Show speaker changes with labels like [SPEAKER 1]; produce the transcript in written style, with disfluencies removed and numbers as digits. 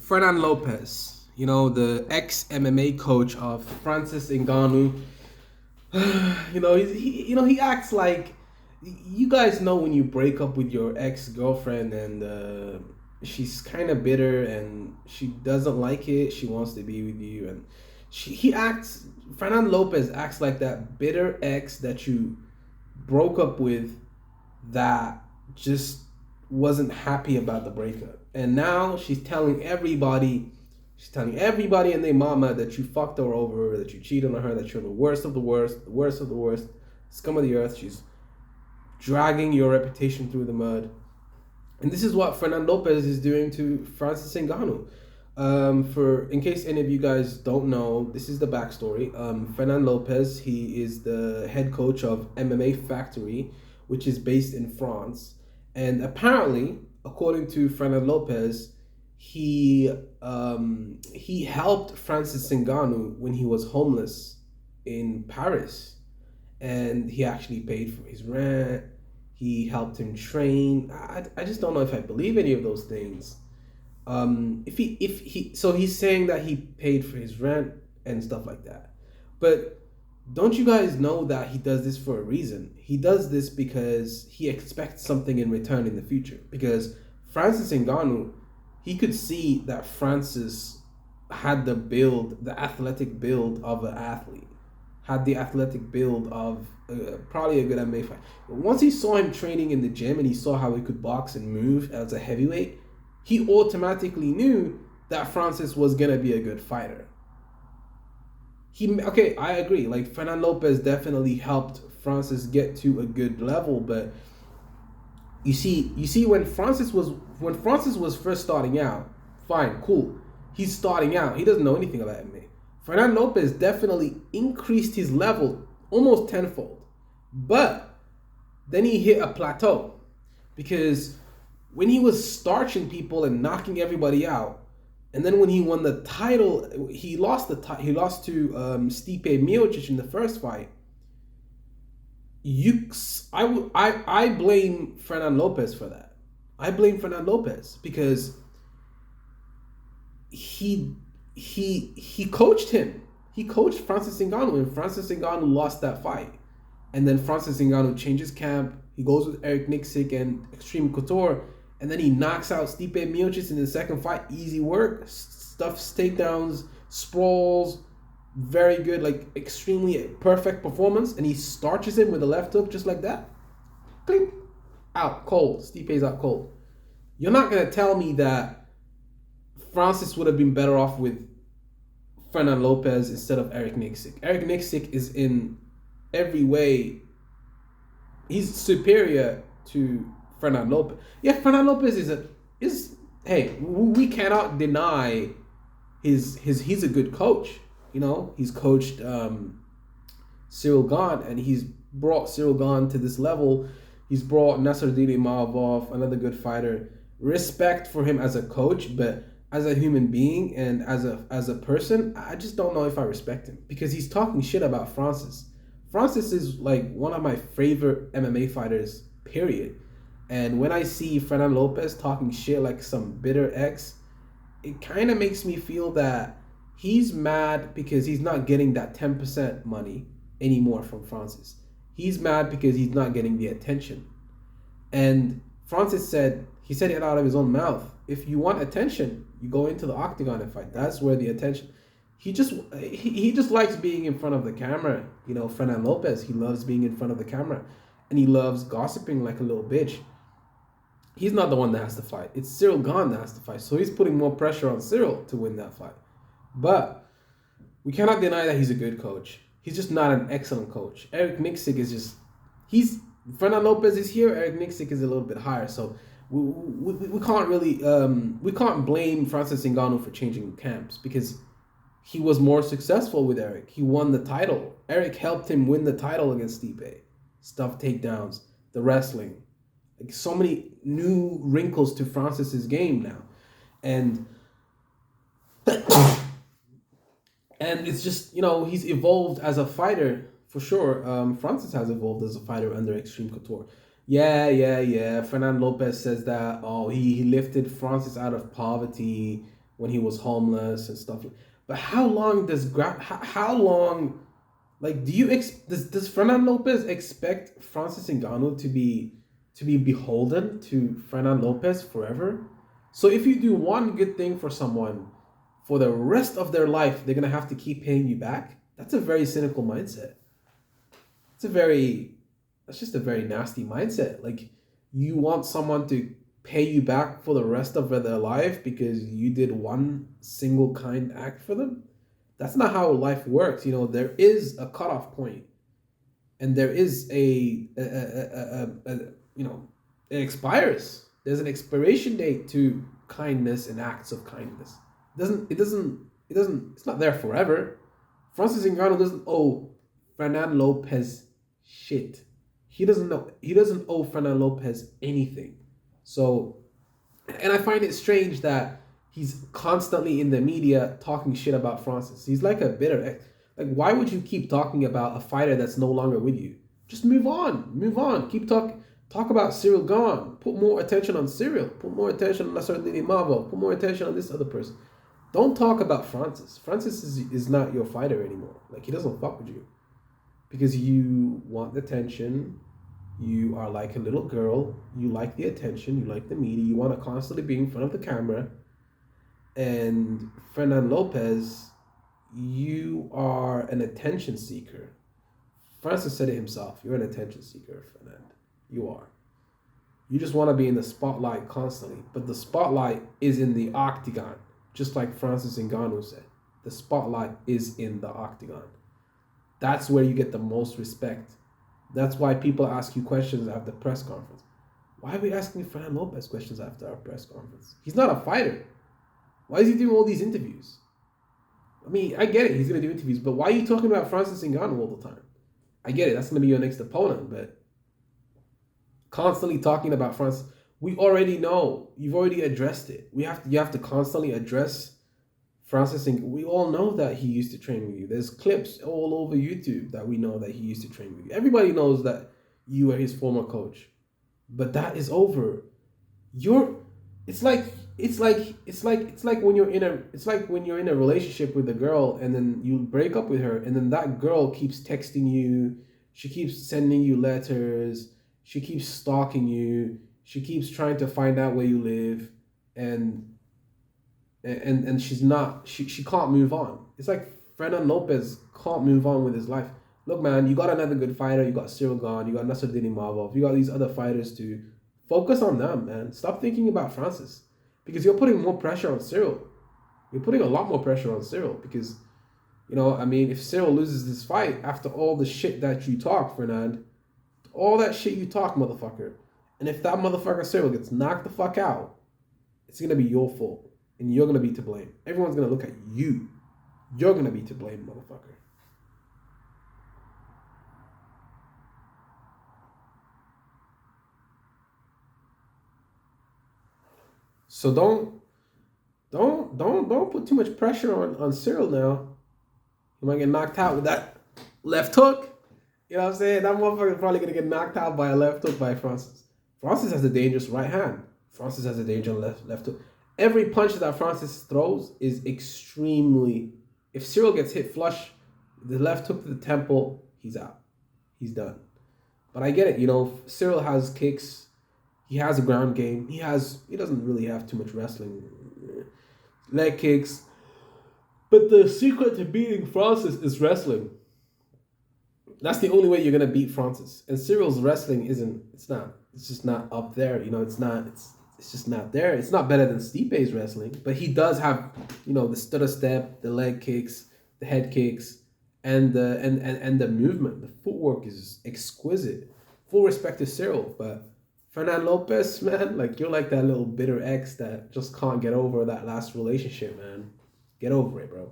[SPEAKER 1] Fernand Lopez, the ex MMA coach of Francis Ngannou. He acts like you guys know when you break up with your ex girlfriend and she's kind of bitter and she doesn't like it. She wants to be with you, and he acts. Fernand Lopez acts like that bitter ex that you broke up with that just wasn't happy about the breakup. And now she's telling everybody and their mama that you fucked her over, that you cheated on her, that you're the worst of the worst, the worst of the worst, scum of the earth. She's dragging your reputation through the mud. And this is what Fernand Lopez is doing to Francis Ngannou. For in case any of you guys don't know, this is the backstory. Fernand Lopez, he is the head coach of MMA Factory, which is based in France. And apparently, according to Fernand Lopez, he helped Francis Ngannou when he was homeless in Paris, and he actually paid for his rent. He helped him train. I just don't know if I believe any of those things. So he's saying that he paid for his rent and stuff like that. But don't you guys know that he does this for a reason? He does this because he expects something in return in the future. Because Francis Ngannou, he could see that Francis had the athletic build of an athlete, had the athletic build of probably a good MMA fight. Once he saw him training in the gym and he saw how he could box and move as a heavyweight, he automatically knew that Francis was gonna be a good fighter. I agree. Like Fernand Lopez definitely helped Francis get to a good level, but you see when Francis was first starting out, fine, cool. He's starting out. He doesn't know anything about MMA. Fernand Lopez definitely increased his level almost tenfold. But then he hit a plateau because when he was starching people and knocking everybody out, and then when he won the title, he lost to Stipe Miocic in the first fight. I blame Fernand Lopez for that. I blame Fernand Lopez because he coached him. He coached Francis Ngannou, and Francis Ngannou lost that fight. And then Francis Ngannou changes camp. He goes with Eric Nicksick and Extreme Couture, and then he knocks out Stipe Miocic in the second fight. Easy work, stuffs takedowns, sprawls, very good, like extremely perfect performance. And he starches him with a left hook just like that. Clink, out cold. Stipe's out cold. You're not gonna tell me that Francis would have been better off with Fernand Lopez instead of Eric Nicksick. Eric Nicksick is in every way, he's superior to Fernand Lopez. Yeah, Fernand Lopez is hey, we cannot deny he's a good coach. He's coached Cyril Gane, and he's brought Cyril Gane to this level. He's brought Nasruddin Imavov, another good fighter. Respect for him as a coach, but as a human being and as a person, I just don't know if I respect him because he's talking shit about Francis. Francis is like one of my favorite MMA fighters, period. And when I see Fernand Lopez talking shit like some bitter ex, it kind of makes me feel that he's mad because he's not getting that 10% money anymore from Francis. He's mad because he's not getting the attention. And he said it out of his own mouth. If you want attention, you go into the octagon and fight. That's where the attention. He just likes being in front of the camera. Fernand Lopez, he loves being in front of the camera, and he loves gossiping like a little bitch. He's not the one that has to fight. It's Cyril Gane that has to fight. So he's putting more pressure on Cyril to win that fight. But we cannot deny that he's a good coach. He's just not an excellent coach. Eric Nicksick is Fernand Lopez is here. Eric Nicksick is a little bit higher. So we can't really we can't blame Francis Ngannou for changing camps because he was more successful with Eric. He won the title. Eric helped him win the title against Stipe. Stuff takedowns, the wrestling. Like so many new wrinkles to Francis's game now. And it's just, he's evolved as a fighter for sure. Francis has evolved as a fighter under Extreme Couture. Yeah. Fernand Lopez says that, he lifted Francis out of poverty. when he was homeless and stuff. But how long how long like do you does Fernand Lopez expect Francis Ngannou to be beholden to Fernand Lopez forever? So if you do one good thing for someone for the rest of their life, they're gonna have to keep paying you back. That's a very cynical mindset. It's a very that's just a very nasty mindset. Like you want someone to pay you back for the rest of their life because you did one single kind act for them. That's not how life works. You know, there is a cutoff point, and there is you know, it expires. There's an expiration date to kindness and acts of kindness. It's not there forever. Francis Ngannou doesn't owe Fernand Lopez shit. He doesn't owe Fernand Lopez anything. So, and I find it strange that he's constantly in the media talking shit about Francis. He's like a bitter. Like, why would you keep talking about a fighter that's no longer with you? Just move on. Move on. Talk about Cyril Gane. Put more attention on Cyril. Put more attention on Nasruddin Imavov. Put more attention on this other person. Don't talk about Francis. Francis is not your fighter anymore. Like, he doesn't fuck with you. Because you want the attention. You are like a little girl. You like the attention. You like the media. You want to constantly be in front of the camera. And Fernand Lopez, you are an attention seeker. Francis said it himself. You're an attention seeker, Fernand. You are. You just want to be in the spotlight constantly. But the spotlight is in the octagon. Just like Francis Ngannou said. The spotlight is in the octagon. That's where you get the most respect. That's why people ask you questions after the press conference. Why are we asking Fernand Lopez questions after our press conference? He's not a fighter. Why is he doing all these interviews? I mean, I get it. He's going to do interviews. But why are you talking about Francis Ngannou all the time? I get it. That's going to be your next opponent. But constantly talking about Francis, we already know. You've already addressed it. You have to constantly address Francis. We all know that he used to train with you. There's clips all over YouTube that we know that he used to train with you. Everybody knows that you were his former coach. But that is over. It's like when you're in a relationship with a girl and then you break up with her and then that girl keeps texting you, she keeps sending you letters, she keeps stalking you, she keeps trying to find out where you live, and she can't move on. It's like Fernand Lopez can't move on with his life. Look, man, you got another good fighter. You got Cyril Gane. You got Nasruddin Imavov. You got these other fighters to focus on them, man. Stop thinking about Francis. Because you're putting more pressure on Cyril. You're putting a lot more pressure on Cyril. Because, you know, I mean, if Cyril loses this fight after all the shit that you talk, Fernand, all that shit you talk, motherfucker, and if that motherfucker Cyril gets knocked the fuck out, it's going to be your fault. And you're going to be to blame. Everyone's going to look at you. You're going to be to blame, motherfucker. So don't put too much pressure on Cyril now. You might get knocked out with that left hook. You know what I'm saying? That motherfucker is probably gonna get knocked out by a left hook by Francis. Francis has a dangerous right hand. Francis has a dangerous left hook. Every punch that Francis throws is extremely. If Cyril gets hit flush, the left hook to the temple, he's out. He's done. But I get it. You know, Cyril has kicks. He has a ground game. He doesn't really have too much wrestling. Leg kicks. But the secret to beating Francis is wrestling. That's the only way you're going to beat Francis. And Cyril's wrestling it's just not up there. You know, it's just not there. It's not better than Stipe's wrestling. But he does have, you know, the stutter step, the leg kicks, the head kicks, and the movement. The footwork is exquisite. Full respect to Cyril, but Fernand Lopez, man, like you're like that little bitter ex that just can't get over that last relationship, man. Get over it, bro.